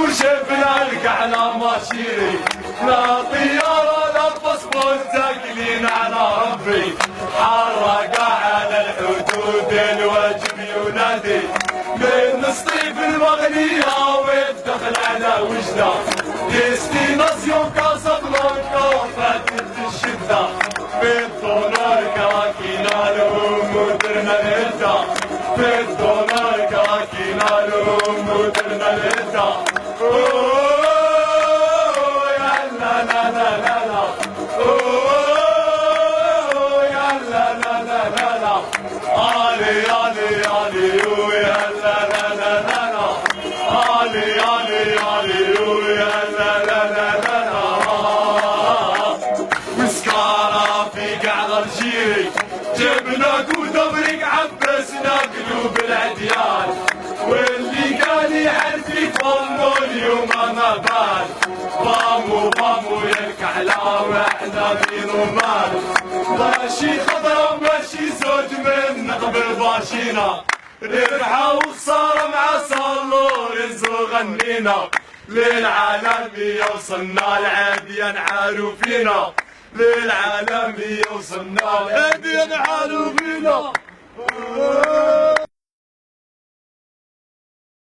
وشفنا الكحلة ماشيري لا طيارة لا باسبور تاكلين على ربي حرق على الحدود الواجب ينادي من سطيف المغنية والدخل على وجدة ديستيناسيون كاسابلانكا فاتت الشدة بالدولار كاكينا لهم ودرنا الهدى بالدولار كاكينا لهم ودرنا الهدى يا لا لا لا لا لا يا لا لا لا لا لا علي علي علي يا لا لا لا لا لا علي علي علي يا لا لا لا لا لا مسكارة في قعد الجيري جبناك ودبرك عبسنا قلوب العديان واللي قال يحلفي فمو اليوم ما بال بامو بامو يا الكحلة واحنا في رمال ماشي خضرا وماشي زوج من قبل باشينا ربحة وخسارة مع صلور ينزو غنينا للعالمية وصلنا العادية نعارو فينا للعالمية وصلنا العادية نعارو فينا